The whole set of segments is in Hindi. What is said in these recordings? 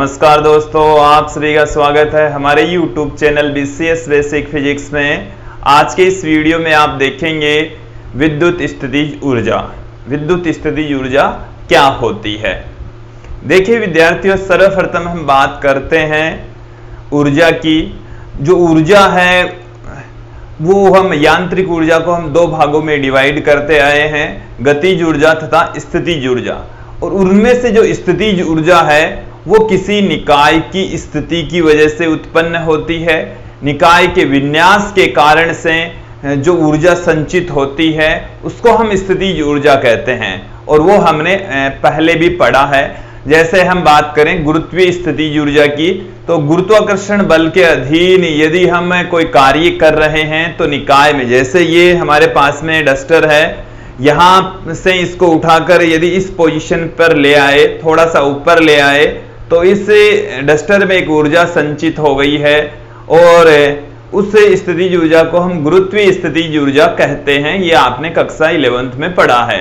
नमस्कार दोस्तों, आप सभी का स्वागत है हमारे YouTube channel BCS basic physics में। आज के इस वीडियो में आप देखेंगे विद्युत स्थितिज ऊर्जा। विद्युत स्थितिज ऊर्जा क्या होती है? देखिए विद्यार्थियों, सर्वप्रथम हम बात करते हैं ऊर्जा की। जो ऊर्जा है वो हम यांत्रिक ऊर्जा को हम दो भागों में डिवाइड करते आए हैं, गतिज ऊर्जा तथा स्थितिज ऊर्जा। और उनमें से जो स्थितिज ऊर्जा है वो किसी निकाय की स्थिति की वजह से उत्पन्न होती है। निकाय के विन्यास के कारण से जो ऊर्जा संचित होती है उसको हम स्थितिज ऊर्जा कहते हैं, और वो हमने पहले भी पढ़ा है। जैसे हम बात करें गुरुत्वीय स्थितिज ऊर्जा की, तो गुरुत्वाकर्षण बल के अधीन यदि हम कोई कार्य कर रहे हैं तो निकाय में, जैसे ये हमारे पास में डस्टर है, यहां से इसको उठाकर यदि इस पोजीशन पर ले आए, थोड़ा सा ऊपर ले आए, तो इस डस्टर में एक ऊर्जा संचित हो गई है, और उस स्थितिज ऊर्जा को हम गुरुत्वीय स्थितिज ऊर्जा कहते हैं। ये आपने कक्षा 11th में पढ़ा है।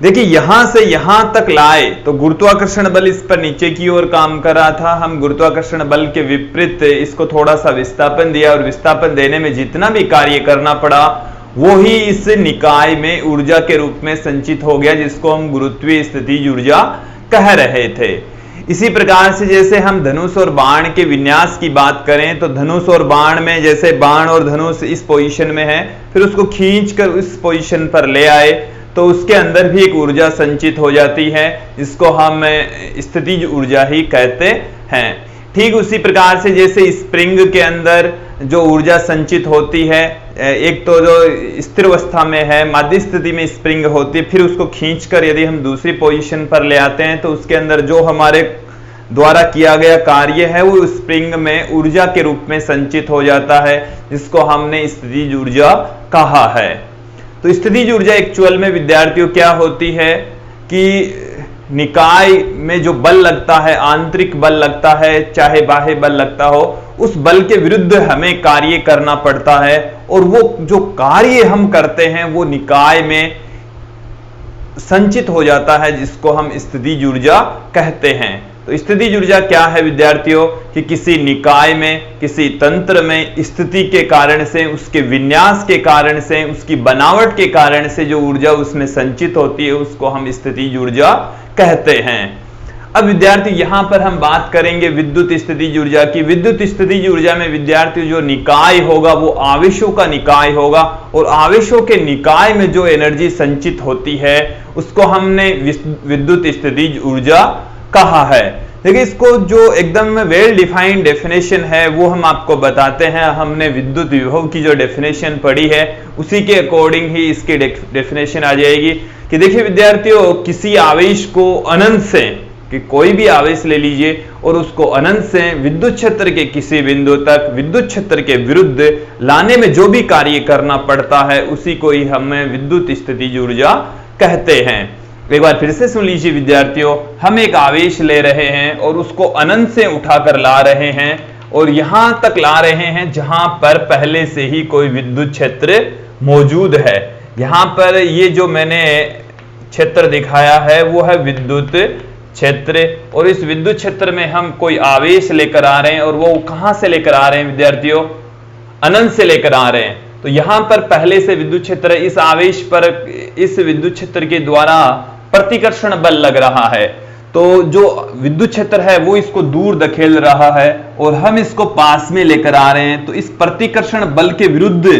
देखिए यहां से यहां तक लाए तो गुरुत्वाकर्षण बल इस पर नीचे की ओर काम कर रहा था। हम गुरुत्वाकर्षण बल के विपरीत इसको थोड़ा सा विस्थापन दिया, और विस्थापन देने में जितना भी कार्य करना पड़ा वो ही इस निकाय में ऊर्जा के रूप में संचित हो गया, जिसको हम गुरुत्वीय स्थितिज ऊर्जा कह रहे थे। इसी प्रकार से जैसे हम धनुष और बाण के विन्यास की बात करें, तो धनुष और बाण में जैसे बाण और धनुष इस पोजीशन में है, फिर उसको खींचकर इस पोजीशन पर ले आए तो उसके अंदर भी एक ऊर्जा संचित हो जाती है, जिसको हम स्थितिज ऊर्जा ही कहते हैं। ठीक उसी प्रकार से जैसे स्प्रिंग के अंदर जो ऊर्जा संचित होती है, एक तो जो स्थिर अवस्था में है, माध्य स्थिति में स्प्रिंग होती है, फिर उसको खींचकर यदि हम दूसरी पोजीशन पर ले आते हैं तो उसके अंदर जो हमारे द्वारा किया गया कार्य है वो स्प्रिंग में ऊर्जा के रूप में संचित हो जाता है, जिसको हमने स्थितिज ऊर्जा कहा है। तो स्थितिज ऊर्जा एक्चुअल में विद्यार्थियों क्या होती है कि निकाय में जो बल लगता है, आंतरिक बल लगता है चाहे बाह्य बल लगता हो, उस बल के विरुद्ध हमें कार्य करना पड़ता है, और वो जो कार्य हम करते हैं वो निकाय में संचित हो जाता है, जिसको हम स्थितिज ऊर्जा कहते हैं। तो स्थितिज ऊर्जा क्या है विद्यार्थियों कि किसी निकाय में, किसी तंत्र में स्थिति के कारण से, उसके विन्यास के कारण से, उसकी बनावट के कारण से जो ऊर्जा उसमें संचित होती है उसको हम स्थितिज ऊर्जा कहते हैं। अब विद्यार्थी यहां पर हम बात करेंगे विद्युत स्थितिज ऊर्जा की। विद्युत स्थितिज ऊर्जा में विद्यार्थी जो निकाय होगा वो आवेशों का निकाय होगा, और आवेशों के निकाय में जो एनर्जी संचित होती है उसको हमने विद्युत स्थितिज ऊर्जा कहा है। देखिए इसको जो एकदम वेल डिफाइंड डेफिनेशन है वो हम आपको बताते हैं। हमने विद्युत विभव की जो डेफिनेशन पढ़ी है उसी के अकॉर्डिंग ही इसकी डेफिनेशन आ जाएगी कि देखिए विद्यार्थियों, किसी आवेश को अनंत से, कि कोई भी आवेश ले लीजिए और उसको अनंत से विद्युत क्षेत्र के किसी बिंदु तक विद्युत क्षेत्र के विरुद्ध लाने में जो भी कार्य करना पड़ता है उसी को ही हम विद्युत स्थितिज ऊर्जा कहते हैं। एक बार फिर से सुन लीजिए विद्यार्थियों, हम एक आवेश ले रहे हैं और उसको अनंत से उठाकर ला रहे हैं, और यहां तक ला रहे हैं जहां पर पहले से ही कोई विद्युत क्षेत्र मौजूद है। यहां पर ये जो मैंने क्षेत्र दिखाया है वो है विद्युत क्षेत्र, और इस विद्युत क्षेत्र में हम कोई आवेश लेकर आ रहे हैं, और वो कहां से लेकर आ रहे हैं विद्यार्थियों? अनंत से लेकर आ रहे हैं। तो यहां पर पहले से विद्युत क्षेत्र, इस आवेश पर इस विद्युत क्षेत्र के द्वारा प्रतिकर्षण बल लग रहा है, तो जो विद्युत क्षेत्र है वो इसको दूर धकेल रहा है और हम इसको पास में लेकर आ रहे हैं। तो इस प्रतिकर्षण बल के विरुद्ध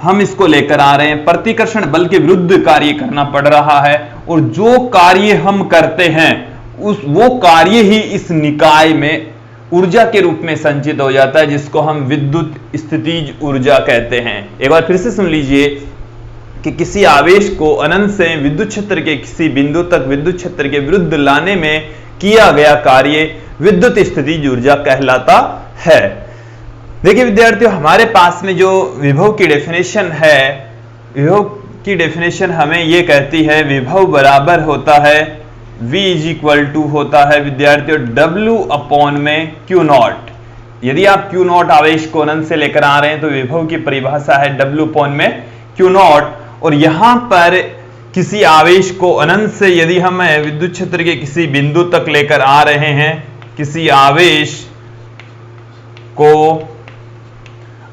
हम इसको लेकर आ रहे हैं, प्रतिकर्षण बल के विरुद्ध कार्य करना पड़ रहा है, और जो कार्य हम करते हैं वो कार्य ही इस निकाय में ऊर्जा के रूप में संचित हो जाता है, जिसको हम विद्युत स्थितिज ऊर्जा कहते हैं। एक बार फिर से सुन लीजिए कि किसी आवेश को अनंत से विद्युत क्षेत्र के किसी बिंदु तक विद्युत क्षेत्र के विरुद्ध लाने में किया गया कार्य विद्युत स्थितिज ऊर्जा कहलाता है। देखिए विद्यार्थियों, हमारे पास में जो विभव की डेफिनेशन है, विभव की डेफिनेशन हमें यह कहती है विभव बराबर होता है V इज इक्वल टू होता है विद्यार्थियों W अपॉन में Q नॉट। यदि आप Q नॉट आवेश को अनंत से लेकर आ रहे हैं तो विभव की परिभाषा है W अपॉन में Q नॉट, और यहां पर किसी आवेश को अनंत से यदि हम विद्युत क्षेत्र के किसी बिंदु तक लेकर आ रहे हैं किसी आवेश को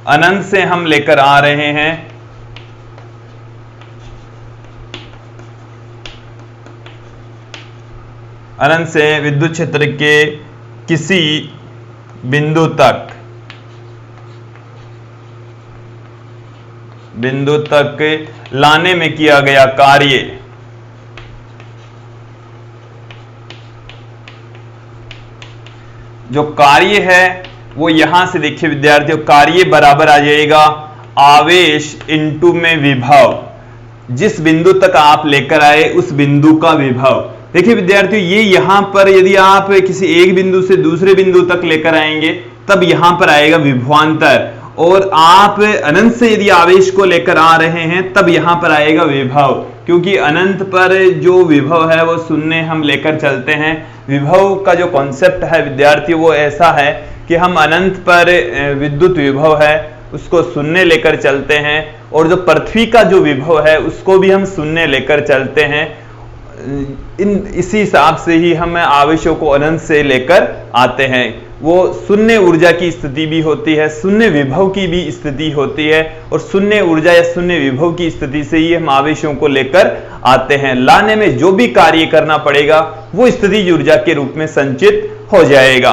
अनंत से हम लेकर आ रहे हैं, अनंत से विद्युत क्षेत्र के किसी बिंदु तक लाने में किया गया कार्य जो कार्य है वो यहां से देखिए विद्यार्थियों, कार्य बराबर आ जाएगा आवेश इंटू में विभव। जिस बिंदु तक आप लेकर आए उस बिंदु का विभव। देखिए विद्यार्थियों, ये यहां पर यदि आप किसी एक बिंदु से दूसरे बिंदु तक लेकर आएंगे तब यहां पर आएगा विभवांतर, और आप अनंत से यदि आवेश को लेकर आ रहे हैं तब यहां पर आएगा विभव, क्योंकि अनंत पर जो विभव है वो शून्य हम लेकर चलते हैं। विभव का जो कॉन्सेप्ट है विद्यार्थी वो ऐसा है कि हम अनंत पर विद्युत विभव है उसको शून्य लेकर चलते हैं, और जो पृथ्वी का जो विभव है उसको भी हम शून्य लेकर चलते हैं। इसी हिसाब से ही हम आवेशों को अनंत से लेकर आते हैं। वो शून्य ऊर्जा की स्थिति भी होती है, शून्य विभव की भी स्थिति होती है, और शून्य ऊर्जा या शून्य विभव की स्थिति से ही हम आवेशों को लेकर आते हैं। लाने में जो भी कार्य करना पड़ेगा वो स्थितिज ऊर्जा के रूप में संचित हो जाएगा।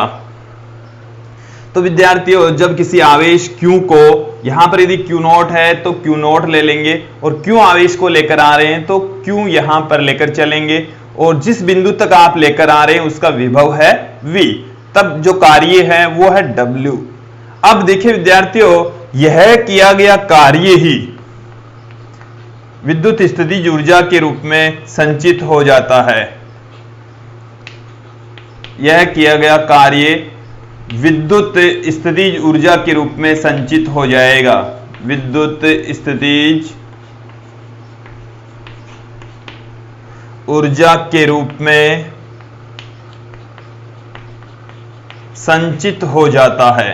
तो विद्यार्थियों, जब किसी आवेश Q को, यहां पर यदि Q0 है तो Q0 ले लेंगे, और Q आवेश को लेकर आ रहे हैं तो Q यहां पर लेकर चलेंगे, और जिस बिंदु तक आप लेकर आ रहे हैं उसका विभव है V, तब जो कार्य है वो है W। अब देखिए विद्यार्थियों, यह किया गया कार्य ही विद्युत स्थितिज ऊर्जा के रूप में संचित हो जाता है। यह किया गया कार्य विद्युत स्थितिज ऊर्जा के रूप में संचित हो जाएगा। विद्युत स्थितिज ऊर्जा के रूप में संचित हो जाता है।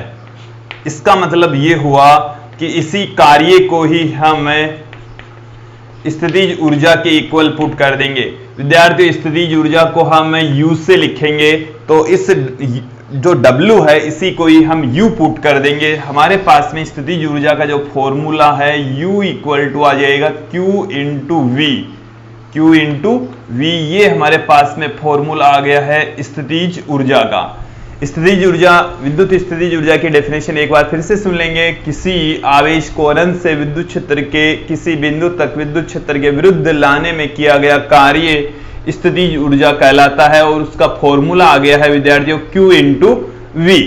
इसका मतलब यह हुआ कि इसी कार्य को ही हम स्थितिज ऊर्जा के इक्वल पुट कर देंगे। विद्यार्थियों, स्थितिज ऊर्जा को हम U से लिखेंगे तो इस जो W है इसी को ही हम U पुट कर देंगे। हमारे पास में स्थितिज ऊर्जा का जो फॉर्मूला है U इक्वल टू आ जाएगा Q into V। Q into V, ये हमारे पास में फॉर्मूला आ गया है स्थितिज ऊर्जा का। स्थितिज ऊर्जा, विद्युत स्थितिज ऊर्जा की डेफिनेशन एक बार फिर से सुन लेंगे। किसी आवेश को अनंत से विद्युत क्षेत्र के किसी बिंदु तक विद्युत क्षेत्र के विरुद्ध लाने में किया गया कार्य स्थितिज ऊर्जा कहलाता है, और उसका फॉर्मूला आ गया है विद्यार्थियों Q into V।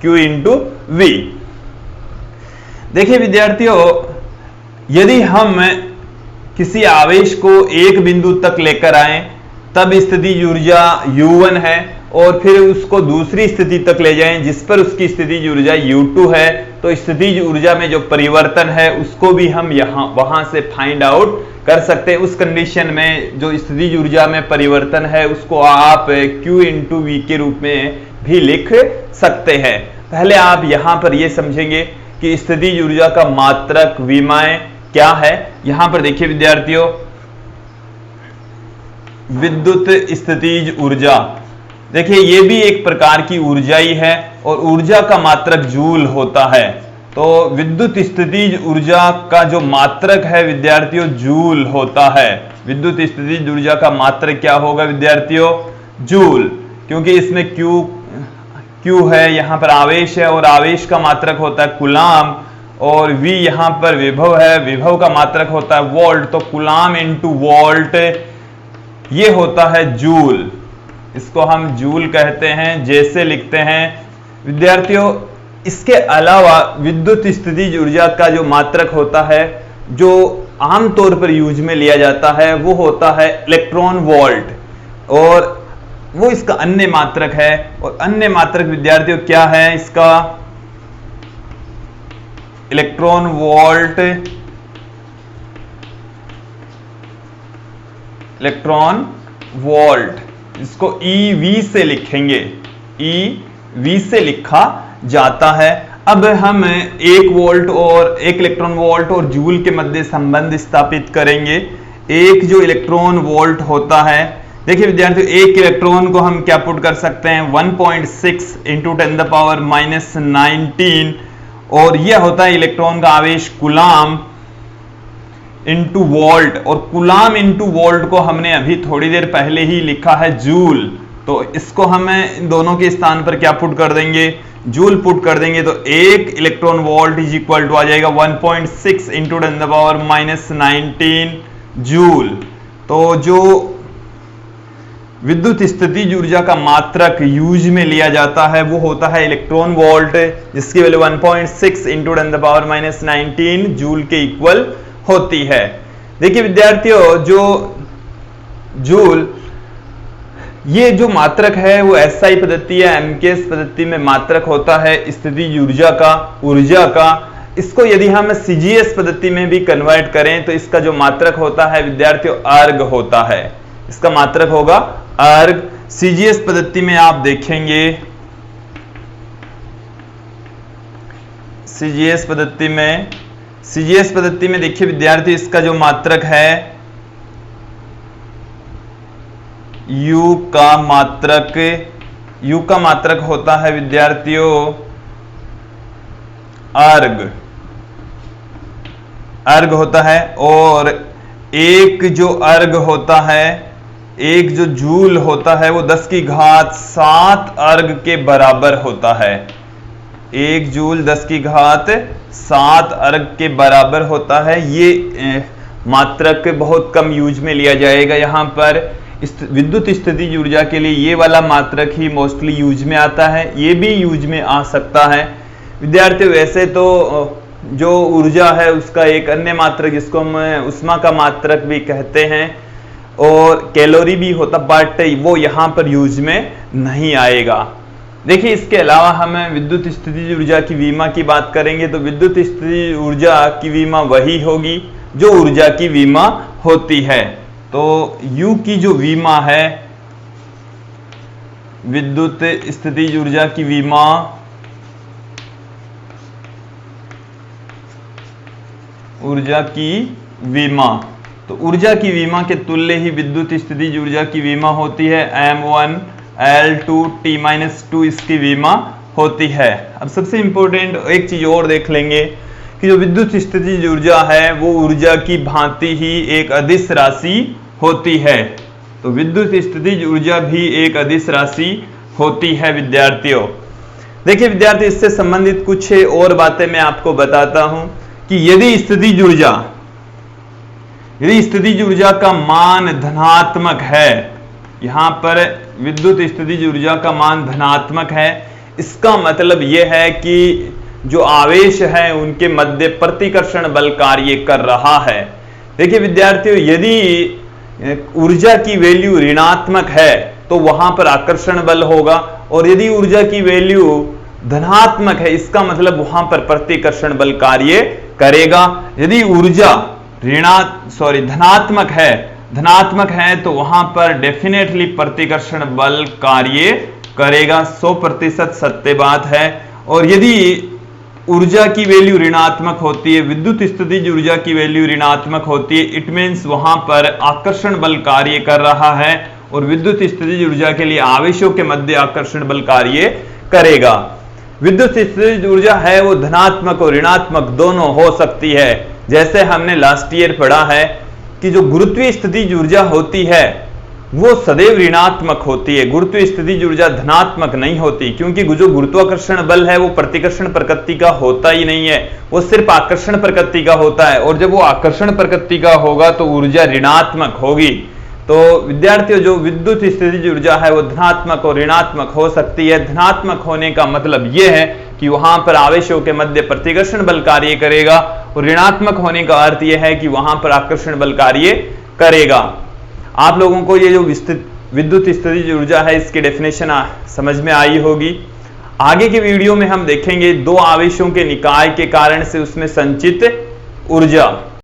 Q into V। देखिए विद्यार्थियों, यदि हम किसी आवेश को एक बिंदु तक लेकर आए तब स्थितिज ऊर्जा U1 है, और फिर उसको दूसरी स्थिति तक ले जाएं जिस पर उसकी स्थितिज ऊर्जा U2 है, तो स्थितिज ऊर्जा में जो परिवर्तन है उसको भी हम वहां से फाइंड आउट कर सकते हैं। उस कंडीशन में जो स्थितिज ऊर्जा में परिवर्तन है उसको आप Q इंटू V के रूप में भी लिख सकते हैं। पहले आप यहां पर यह समझेंगे कि स्थितिज ऊर्जा का मात्रक विमाएं क्या है। यहां पर देखिए विद्यार्थियों, विद्युत स्थितिज ऊर्जा, देखिए ये भी एक प्रकार की ऊर्जा ही है, और ऊर्जा का मात्रक जूल होता है। तो विद्युत स्थितिज ऊर्जा का जो मात्रक है विद्यार्थियों जूल होता है। विद्युत स्थितिज ऊर्जा का मात्रक क्या होगा विद्यार्थियों? जूल, क्योंकि इसमें Q है, यहां पर आवेश है, और आवेश का मात्रक होता है कूलाम, और V यहां पर विभव है, विभव का मात्रक होता है वोल्ट, तो कूलाम इंटू वोल्ट ये होता है जूल। इसको हम जूल कहते हैं, जैसे लिखते हैं विद्यार्थियों। इसके अलावा विद्युत स्थितिज ऊर्जा का जो मात्रक होता है जो आमतौर पर यूज में लिया जाता है वो होता है इलेक्ट्रॉन वोल्ट, और वो इसका अन्य मात्रक है। और अन्य मात्रक विद्यार्थियों क्या है इसका? इलेक्ट्रॉन वोल्ट, इलेक्ट्रॉन वोल्ट, इसको EV से लिखेंगे, EV से लिखा जाता है। अब हम 1 वोल्ट और 1 इलेक्ट्रॉन वोल्ट और जूल के मध्य संबंध स्थापित करेंगे। एक जो इलेक्ट्रॉन वोल्ट होता है, देखिए विद्यार्थियों, एक इलेक्ट्रॉन को हम क्या पुट कर सकते हैं 1.6 इंटू 10⁻⁻19, और यह होता है इलेक्ट्रॉन का आवेश कूलाम इंटू वोल्ट, और कूलाम इंटू वोल्ट को हमने अभी थोड़ी देर पहले ही लिखा है जूल, तो इसको हमें दोनों के स्थान पर क्या पुट कर देंगे, जूल पुट कर देंगे, तो एक electron volt is equal to आ जाएगा 1.6 इंटू 10⁻⁻19 जूल। तो जो विद्युत स्थितिज ऊर्जा का मात्रक यूज में लिया जाता है वो होता है इलेक्ट्रॉन वोल्ट, जिसकी वैल्यू 1.6 इंटू 10⁻⁻19 जूल के इक्वल होती है। देखिए विद्यार्थियों, जो जूल ये जो मात्रक है वो एसआई पद्धति या एमकेएस पद्धति में मात्रक होता है स्थितिज ऊर्जा का। इसको यदि हम सीजीएस पद्धति में भी कन्वर्ट करें तो इसका जो मात्रक होता है विद्यार्थियों अर्ग होता है, इसका मात्रक होगा अर्ग। सीजीएस पद्धति में आप देखेंगे, सीजीएस पद्धति में देखिए विद्यार्थी, इसका जो मात्रक है U का मात्रक होता है विद्यार्थियों अर्ग होता है, और एक जो अर्ग होता है, एक जो जूल होता है वो 10⁻7 अर्ग के बराबर होता है। एक जूल 10⁻7 अर्ग के बराबर होता है। ये मात्रक बहुत कम यूज में लिया जाएगा। यहाँ पर विद्युत स्थितिज ऊर्जा के लिए ये वाला मात्रक ही मोस्टली यूज में आता है, ये भी यूज में आ सकता है विद्यार्थियों। वैसे तो जो ऊर्जा है उसका एक अन्य मात्रक जिसको हम ऊष्मा का मात्रक भी कहते हैं और कैलोरी भी होता, बट वो यहाँ पर यूज में नहीं आएगा। देखिए इसके अलावा हम विद्युत स्थितिज ऊर्जा की विमा की बात करेंगे तो विद्युत स्थितिज ऊर्जा की विमा वही होगी जो ऊर्जा की विमा होती है। तो U की जो विमा है, विद्युत स्थितिज ऊर्जा की विमा तो ऊर्जा की विमा के तुल्य ही विद्युत स्थितिज ऊर्जा की विमा होती है। M1L2T-2 इसकी विमा होती है। अब सबसे इंपॉर्टेंट एक चीज और देख लेंगे कि जो विद्युत स्थितिज ऊर्जा है वो ऊर्जा की भांति ही एक अदिश राशि होती है। तो विद्युत स्थितिज ऊर्जा भी एक अदिश राशि होती है विद्यार्थियों। देखिए विद्यार्थी, इससे संबंधित कुछ और बातें मैं आपको बताता हूं कि यदि स्थितिज ऊर्जा का मान धनात्मक है, यहां पर विद्युत स्थितिज ऊर्जा का मान धनात्मक है, इसका मतलब यह है कि जो आवेश है उनके मध्य प्रतिकर्षण बल कार्य कर रहा है। देखिए विद्यार्थियों, यदि ऊर्जा की वैल्यू ऋणात्मक है तो वहां पर आकर्षण बल होगा, और यदि ऊर्जा की वैल्यू धनात्मक है इसका मतलब वहां पर प्रतिकर्षण बल कार्य करेगा। यदि ऊर्जा धनात्मक है तो वहां पर डेफिनेटली प्रतिकर्षण बल कार्य करेगा, 100% सत्य बात है। और यदि ऊर्जा की वैल्यू ऋणात्मक होती है, विद्युत स्थितिज ऊर्जा की वैल्यू ऋणात्मक होती है, इट मीन्स वहां पर आकर्षण बल कार्य कर रहा है, और विद्युत स्थितिज ऊर्जा के लिए आवेशों के मध्य आकर्षण बल कार्य करेगा। विद्युत स्थितिज ऊर्जा है वो धनात्मक और ऋणात्मक दोनों हो सकती है। जैसे हमने लास्ट ईयर पढ़ा है कि जो गुरुत्वीय स्थितिज ऊर्जा होती है वो सदैव ऋणात्मक होती है, गुरुत्वीय स्थितिज ऊर्जा धनात्मक नहीं होती, क्योंकि जो गुरुत्वाकर्षण बल है वो प्रतिकर्षण प्रकृति का होता ही नहीं है, वो सिर्फ आकर्षण प्रकृति का होता है, और जब वो आकर्षण प्रकृति का होगा तो ऊर्जा ऋणात्मक होगी। तो विद्यार्थियों, जो विद्युत स्थितिज ऊर्जा है वो धनात्मक और ऋणात्मक हो सकती है। धनात्मक होने का मतलब यह है कि वहां पर आवेशों के मध्य प्रतिकर्षण बल कार्य करेगा, और ऋणात्मक होने का अर्थ यह है कि वहां पर आकर्षण बल कार्य करेगा। आप लोगों को ये जो विद्युत स्थितिज ऊर्जा है इसकी डेफिनेशन समझ में आई होगी। आगे के वीडियो में हम देखेंगे दो आवेशों के निकाय के कारण से उसमें संचित ऊर्जा।